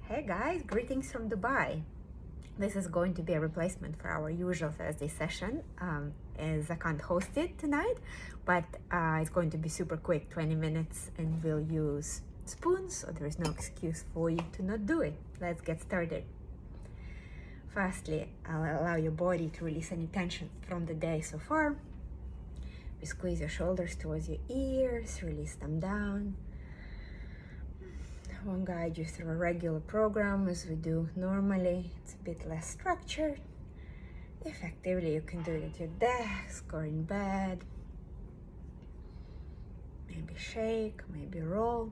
Hey guys, greetings from Dubai. This is going to be a replacement for our usual Thursday session, as I can't host it tonight, but it's going to be super quick, 20 minutes, and we'll use spoons, so there is no excuse for you to not do it. Let's get started. Firstly, I'll allow your body to release any tension from the day so far. We squeeze your shoulders towards your ears, release them down. I won't guide you through a regular program as we do normally. It's a bit less structured. Effectively, you can do it at your desk or in bed. Maybe shake, maybe roll.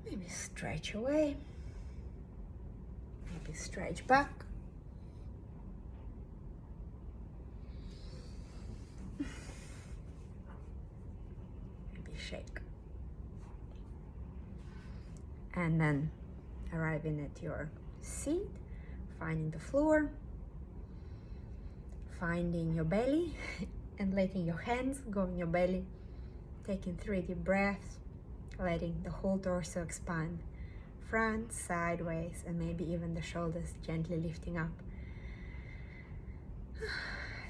Maybe stretch away. Maybe stretch back. Shake. And then arriving at your seat, finding the floor, finding your belly and letting your hands go in your belly, taking 3 deep breaths, letting the whole torso expand, front, sideways, and maybe even the shoulders gently lifting up.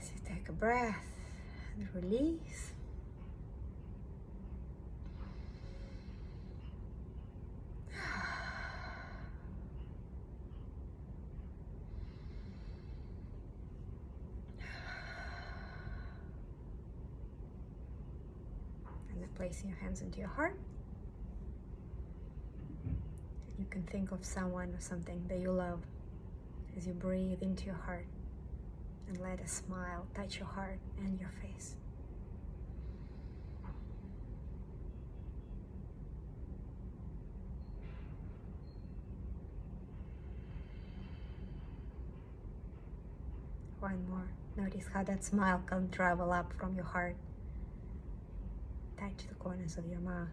As you take a breath and release. Placing your hands into your heart. You can think of someone or something that you love as you breathe into your heart and let a smile touch your heart and your face. One more. Notice how that smile can travel up from your heart. Touch the corners of your mouth,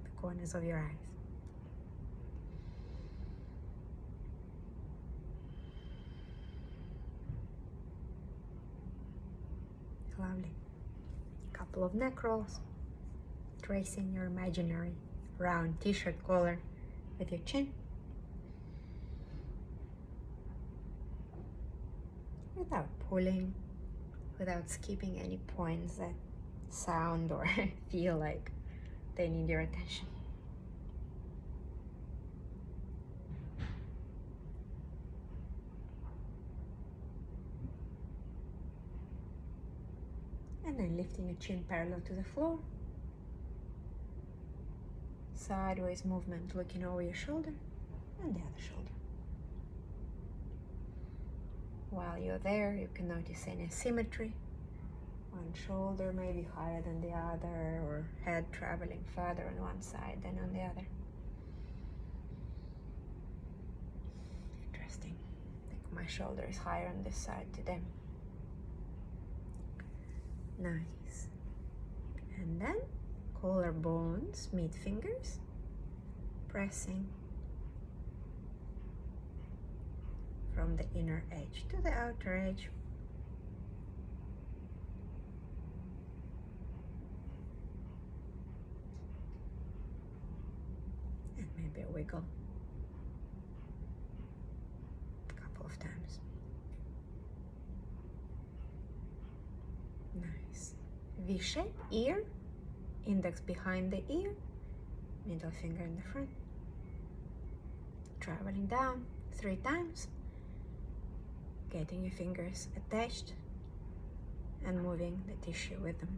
the corners of your eyes. Lovely. Couple of neck rolls, tracing your imaginary round t-shirt collar with your chin. Without pulling, without skipping any points that sound or feel like they need your attention. And then lifting your chin parallel to the floor. Sideways movement, looking over your shoulder and the other shoulder. While you're there, you can notice any asymmetry. One shoulder may be higher than the other, or head traveling further on one side than on the other. Interesting. I think my shoulder is higher on this side today. Nice. And then collarbones meet fingers, pressing from the inner edge to the outer edge. Maybe a wiggle a couple of times. Nice. V-shape, ear, index behind the ear, middle finger in the front. Traveling down 3 times, getting your fingers attached and moving the tissue with them.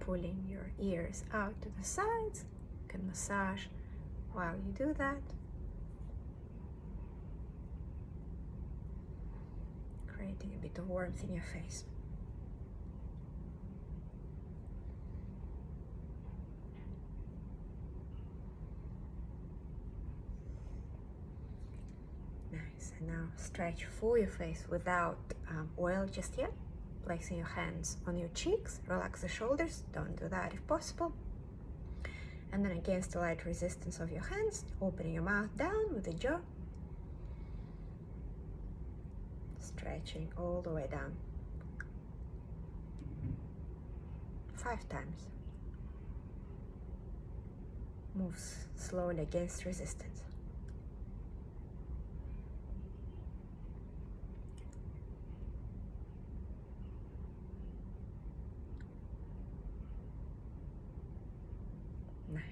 Pulling your ears out to the sides. You can massage while you do that. Creating a bit of warmth in your face. Nice. And now stretch full your face without oil just yet. Placing your hands on your cheeks, relax the shoulders, don't do that if possible. And then against the light resistance of your hands, opening your mouth down with the jaw. Stretching all the way down. 5 times. Move slowly against resistance. Nice.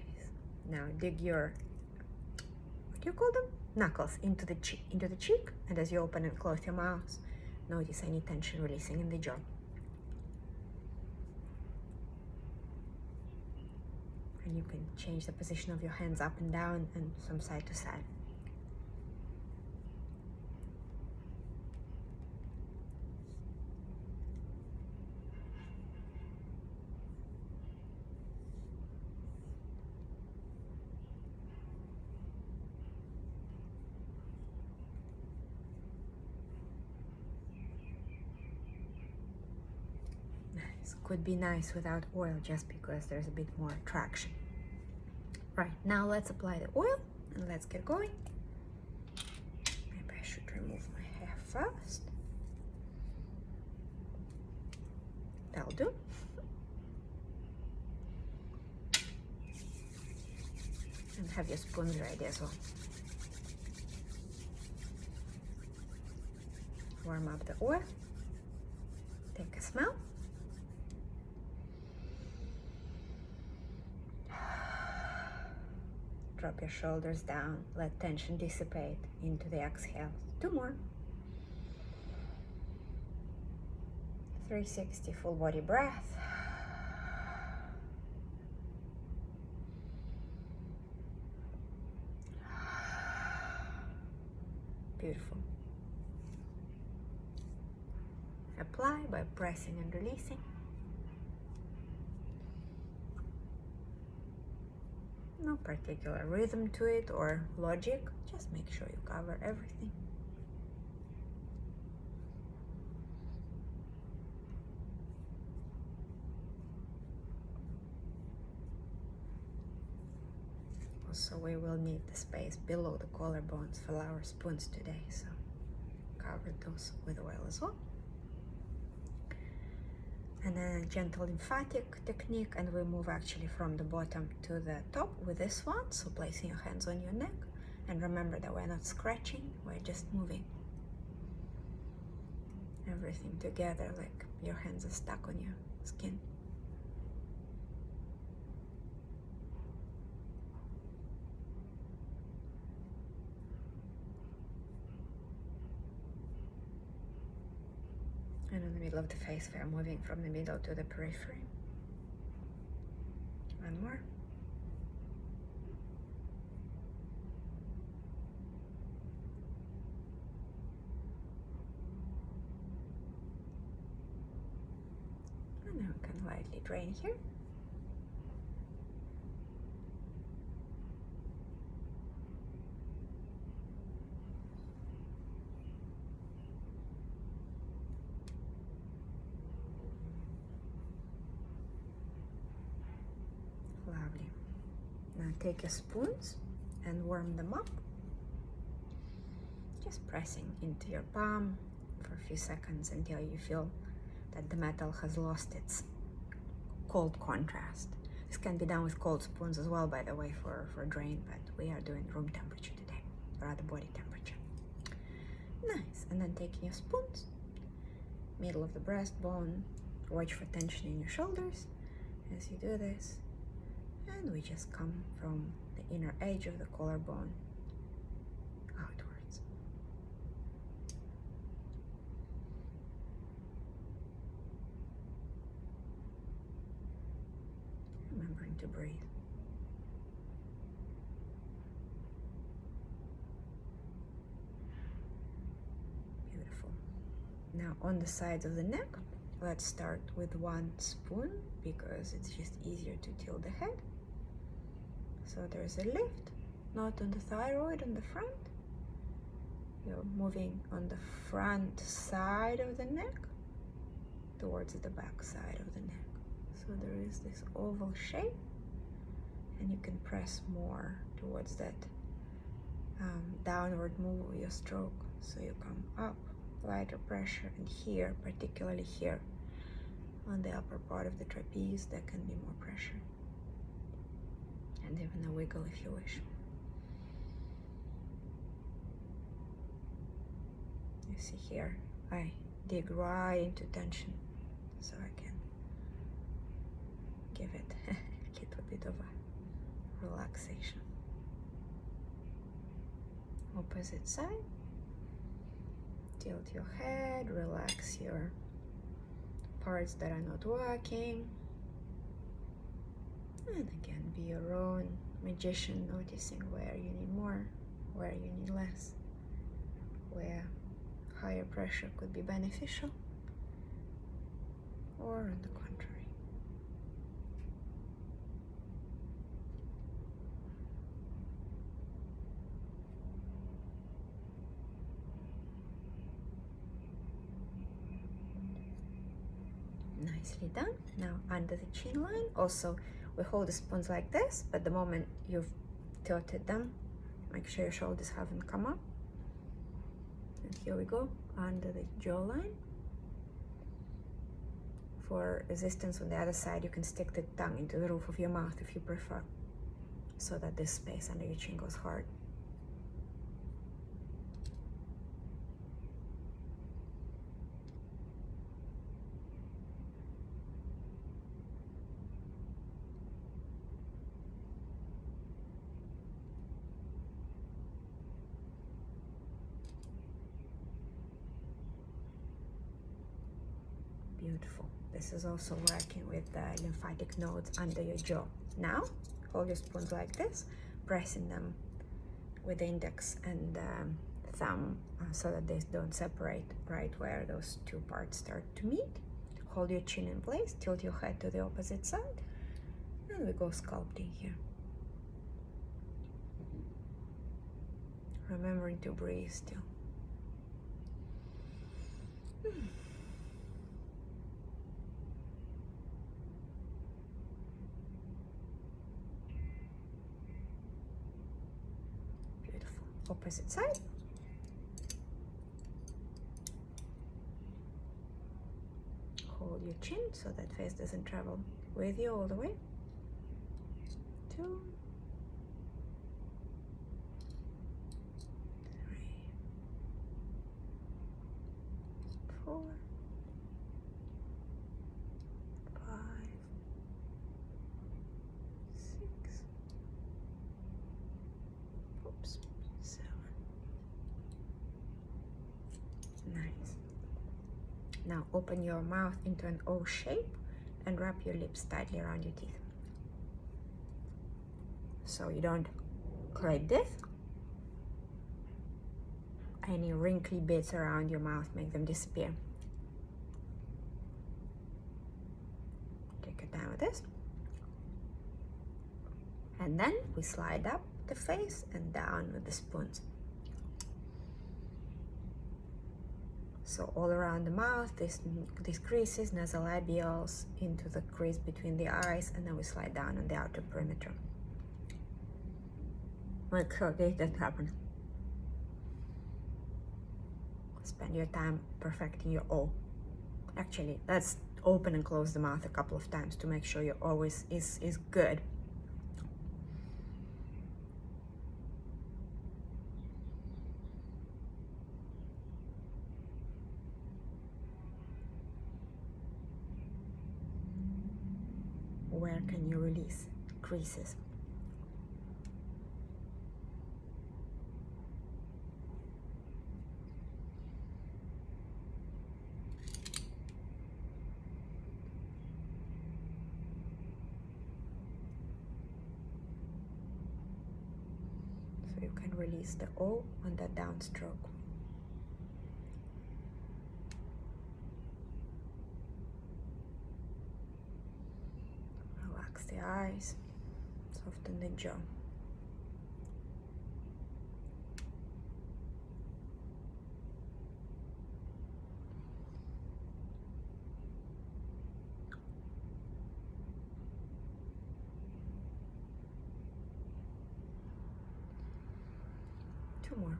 Now dig your, what do you call them? Knuckles into the cheek, and as you open and close your mouth, notice any tension releasing in the jaw. And you can change the position of your hands up and down and from side to side. Could be nice without oil just because there's a bit more traction. Right, now let's apply the oil and let's get going. Maybe I should remove my hair first. That'll do. And have your spoons ready as well. Warm up the oil. Take a smell. Drop your shoulders down, let tension dissipate into the exhale. 2 more. 360 full body breath. Beautiful. Apply by pressing and releasing. No particular rhythm to it or logic, just make sure you cover everything. Also, we will need the space below the collarbones for our spoons today, so cover those with oil as well. And then a gentle lymphatic technique, and we move actually from the bottom to the top with this one. So placing your hands on your neck, and remember that we're not scratching, we're just moving everything together like your hands are stuck on your skin. And in the middle of the face, we are moving from the middle to the periphery. One more. And then we can lightly drain here. Lovely. Now take your spoons and warm them up. Just pressing into your palm for a few seconds until you feel that the metal has lost its cold contrast. This can be done with cold spoons as well, by the way, for drain, but we are doing room temperature today, or rather body temperature. Nice. And then taking your spoons, middle of the breastbone, watch for tension in your shoulders as you do this. And we just come from the inner edge of the collarbone outwards. Remembering to breathe. Beautiful. Now on the sides of the neck, let's start with 1 spoon because it's just easier to tilt the head. So there's a lift, not on the thyroid, on the front. You're moving on the front side of the neck towards the back side of the neck. So there is this oval shape, and you can press more towards that downward move of your stroke. So you come up lighter pressure, and here, particularly here on the upper part of the trapeze, there can be more pressure, and even a wiggle if you wish. You see here, I dig right into tension so I can give it a little bit of a relaxation. Opposite side. Tilt your head, relax your parts that are not working. And again, be your own magician, noticing where you need more, where you need less, where higher pressure could be beneficial, or on the contrary. Nicely done. Now under the chin line, also we hold the spoons like this, but the moment you've tilted them, make sure your shoulders haven't come up. And here we go, under the jawline. For resistance on the other side, you can stick the tongue into the roof of your mouth if you prefer, so that this space under your chin goes hard. Beautiful. This is also working with the lymphatic nodes under your jaw. Now, hold your spoons like this, pressing them with the index and thumb so that they don't separate right where those two parts start to meet. Hold your chin in place, tilt your head to the opposite side, and we go sculpting here. Remembering to breathe still. Opposite side. Hold your chin so that face doesn't travel with you all the way. 2, 3, 4, 5, 6. Oops. 7. Nice. Now open your mouth into an O shape and wrap your lips tightly around your teeth, so you don't create this. Any wrinkly bits around your mouth, make them disappear. Take your time with this. And then we slide up the face and down with the spoons. So all around the mouth, these creases, nasolabials, into the crease between the eyes, and then we slide down on the outer perimeter. Make sure this doesn't happen. Spend your time perfecting your O. Actually, let's open and close the mouth a couple of times to make sure your O is good. Where can you release creases? So you can release the O on that downstroke. The eyes, soften the jaw. Two more.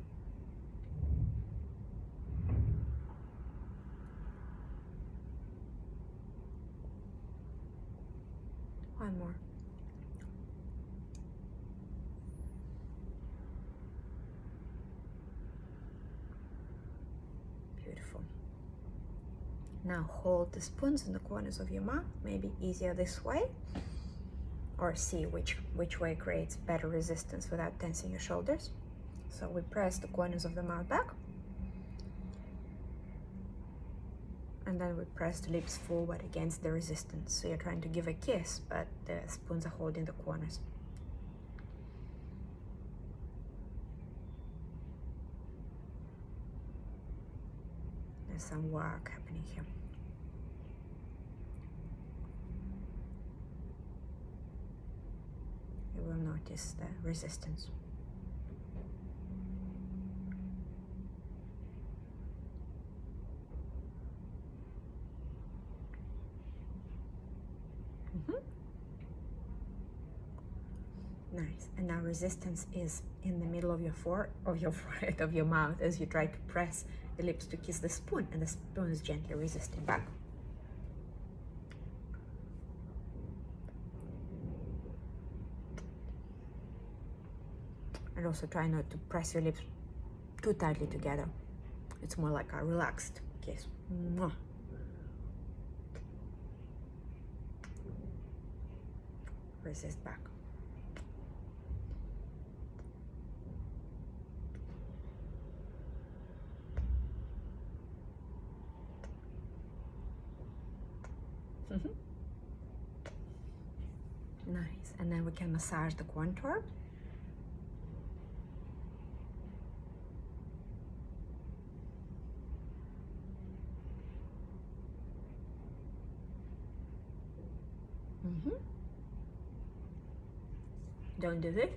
One more. Beautiful. Now hold the spoons in the corners of your mouth, maybe easier this way, or see which way creates better resistance without tensing your shoulders. So we press the corners of the mouth back, and then we press the lips forward against the resistance. So you're trying to give a kiss, but the spoons are holding the corners. There's some work happening here. You will notice the resistance. Nice. And now resistance is in the middle of your forehead, of your mouth, as you try to press the lips to kiss the spoon, and the spoon is gently resisting back. And also try not to press your lips too tightly together. It's more like a relaxed kiss. Mwah. Resist back. Nice. And then we can massage the contour. Don't do this.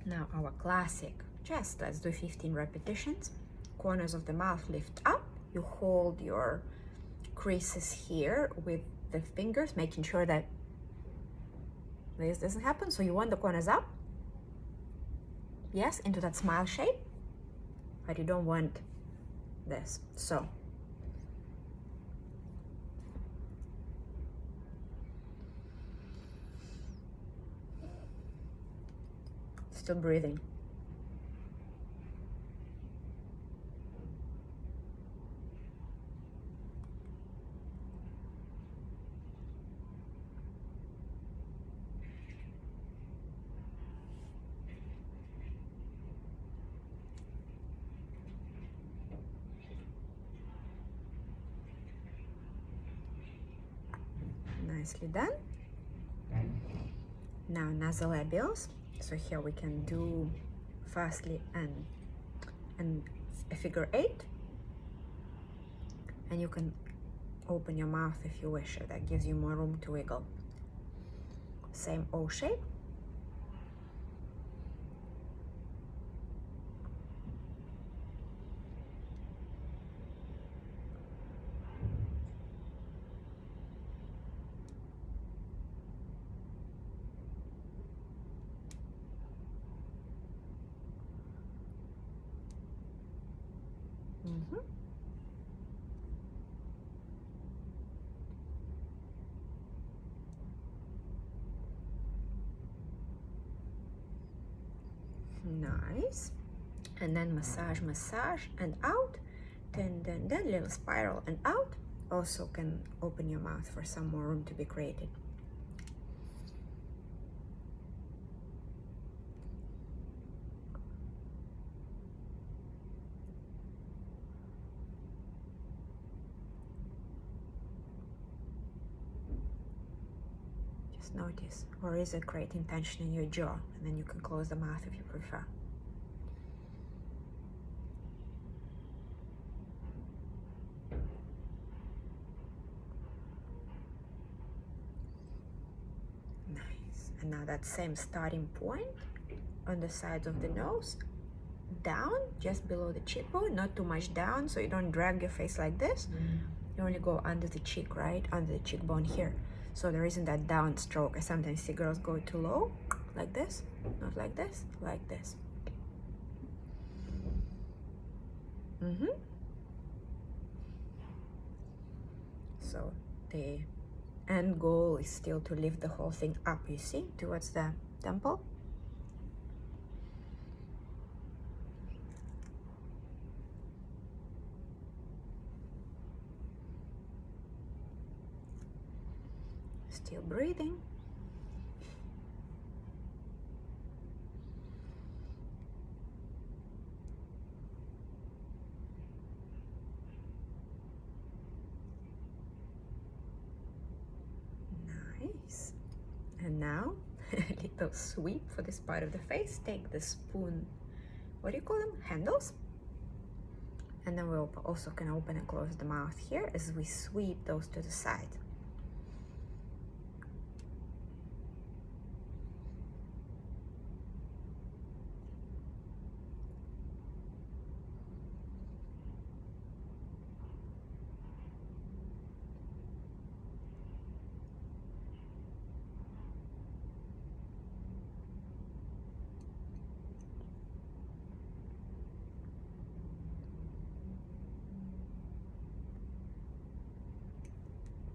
Now our classic chest. Let's do 15 repetitions. Corners of the mouth lift up. You hold your creases here with the fingers, making sure that this doesn't happen. So you want the corners up. Yes, into that smile shape. But you don't want this. So still breathing. Nicely done. Now nasolabials. So here we can do firstly and a figure 8, and you can open your mouth if you wish. That gives you more room to wiggle. Same O shape. Nice. And then massage, massage, and out. Then little spiral and out. Also can open your mouth for some more room to be created. Notice, or is it creating tension in your jaw? And then you can close the mouth if you prefer. Nice. And now that same starting point on the sides of the nose, down just below the cheekbone, not too much down, so you don't drag your face like this. You only go under the cheek, right? Under the cheekbone here. So there isn't that down stroke. I sometimes see girls go too low, like this, not like this, like this. So the end goal is still to lift the whole thing up, you see, towards the temple. Still breathing. Nice. And now a little sweep for this part of the face. Take the spoon, what do you call them? Handles. And then we'll also can open and close the mouth here as we sweep those to the side.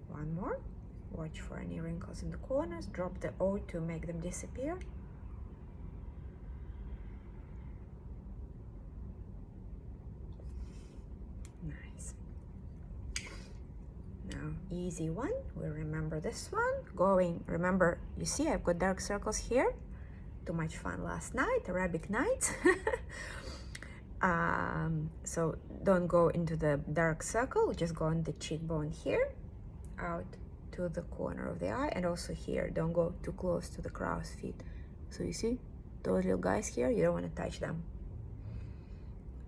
One more. Watch for any wrinkles in the corners. Drop the O to make them disappear. Nice. Now, easy one. We remember this one. Remember, you see I've got dark circles here. Too much fun last night, Arabic night. So don't go into the dark circle, just go on the cheekbone here, out to the corner of the eye, and also here. Don't go too close to the crow's feet. So you see those little guys here, you don't want to touch them.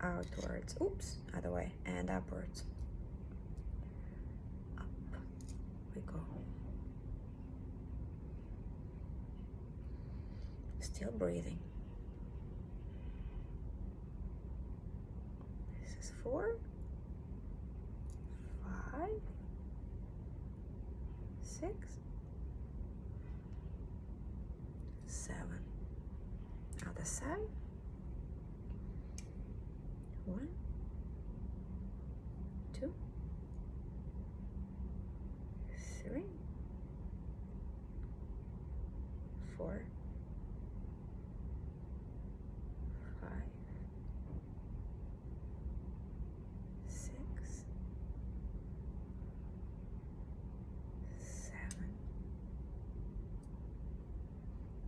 Outwards, oops, other way, and upwards. Up we go. Still breathing. This is 4, 5, 6, 7. Other side. 1, 2, 3, 4, 5, 6, 7.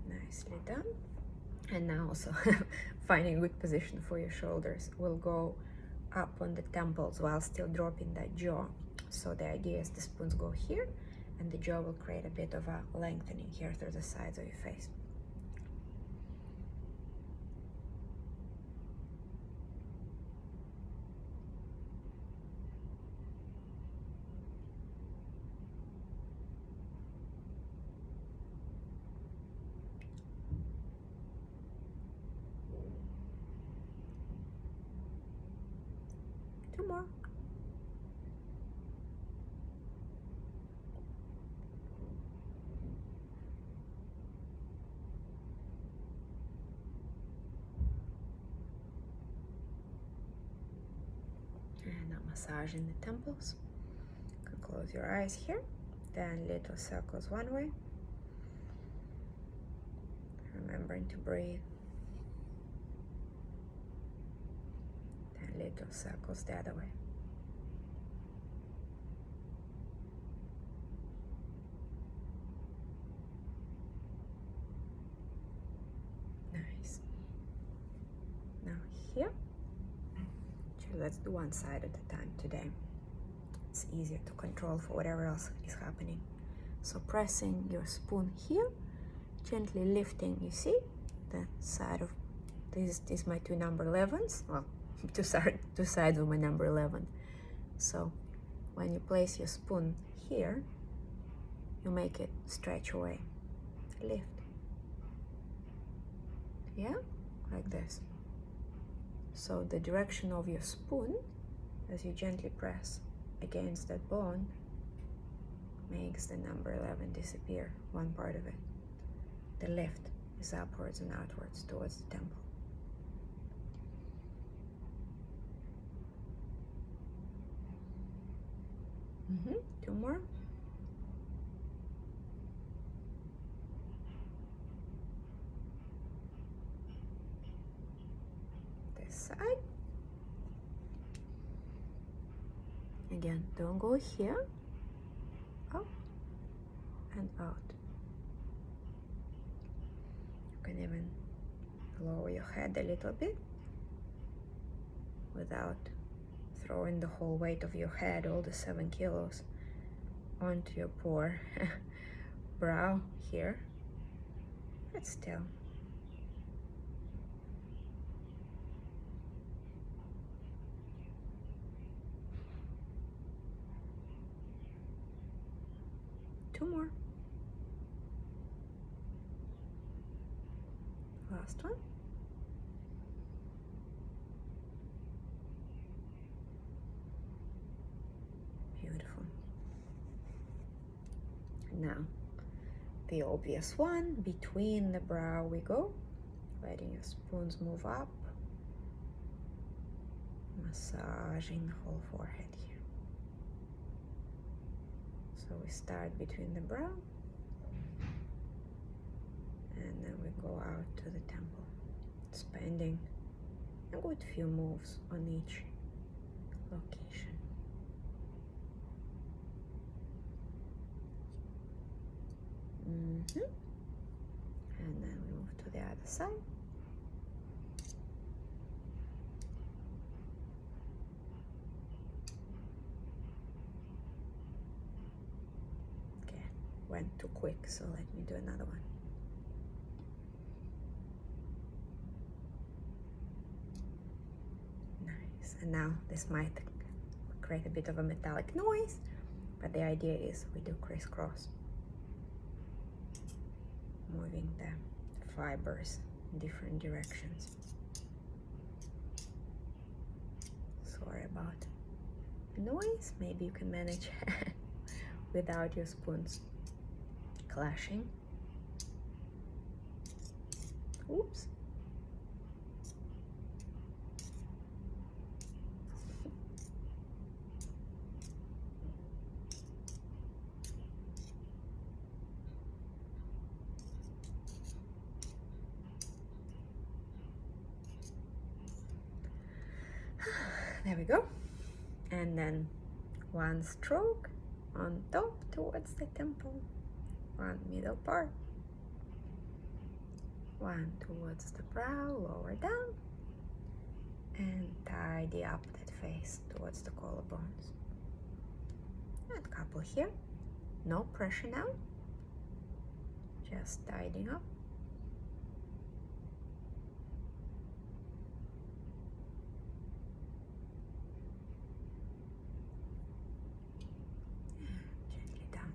Nicely done. And now also finding a good position for your shoulders. We'll go up on the temples while still dropping that jaw. So the idea is the spoons go here and the jaw will create a bit of a lengthening here through the sides of your face. Two more. And now massaging the temples. You can close your eyes here. Then little circles one way. Remembering to breathe. Little circles the other way. Nice. Now here, let's do one side at a time today. It's easier to control for whatever else is happening. So pressing your spoon here, gently lifting, you see, the side of, this is my two number 11s. Well, two sides of my number 11. So when you place your spoon here, you make it stretch away. Lift. Yeah, like this. So the direction of your spoon, as you gently press against that bone, makes the number 11 disappear, one part of it. The lift is upwards and outwards towards the temple. Two more. This side. Again, don't go here. Up and out. You can even lower your head a little bit without throwing the whole weight of your head, all the 7 kilos, onto your poor brow here. But still. Two more. Last one. Beautiful. Now, the obvious one, between the brow we go, letting your spoons move up, massaging the whole forehead here. So we start between the brow, and then we go out to the temple, spending a good few moves on each location. And then we move to the other side. Okay, went too quick, so let me do another one. Nice. And now this might create a bit of a metallic noise, but the idea is we do crisscross, moving the fibers in different directions. Sorry about the noise. Maybe you can manage without your spoons clashing. Oops. There we go. And then one stroke on top towards the temple, one middle part, one towards the brow, lower down, and tidy up that face towards the collarbones. And a couple here. No pressure now, just tidying up. Gently down.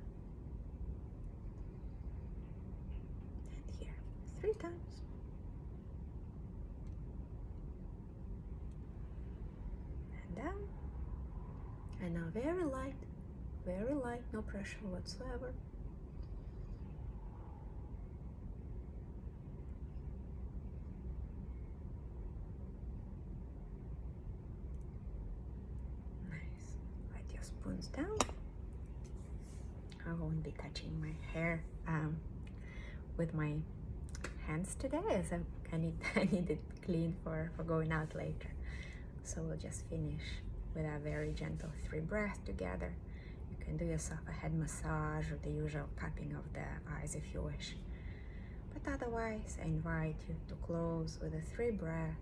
And here, 3 times. And down. And now very light, no pressure whatsoever. Nice. Let your spoons down. I won't be touching my hair with my hands today, as I need it clean for going out later. So we'll just finish with a very gentle 3 breaths together. You can do yourself a head massage or the usual cupping of the eyes if you wish. But otherwise, I invite you to close with a 3 breath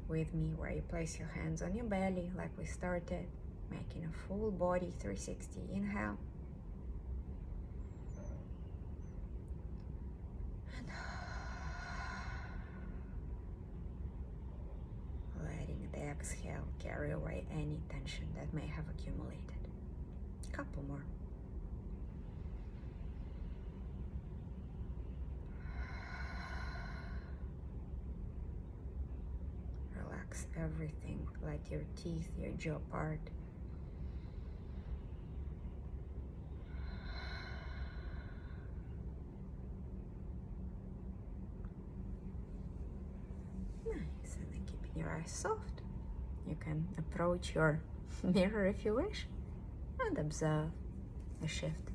with me, where you place your hands on your belly like we started, making a full body 360 inhale. And letting the exhale carry away any tension that may have accumulated. Couple more. Relax everything. Let your teeth, your jaw part. Nice. And then keeping your eyes soft. You can approach your mirror if you wish. and observe the shift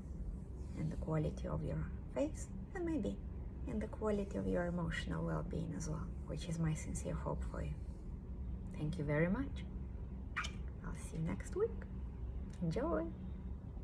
in the quality of your face and maybe in the quality of your emotional well-being as well, which is my sincere hope for you. Thank you very much. I'll see you next week. Enjoy.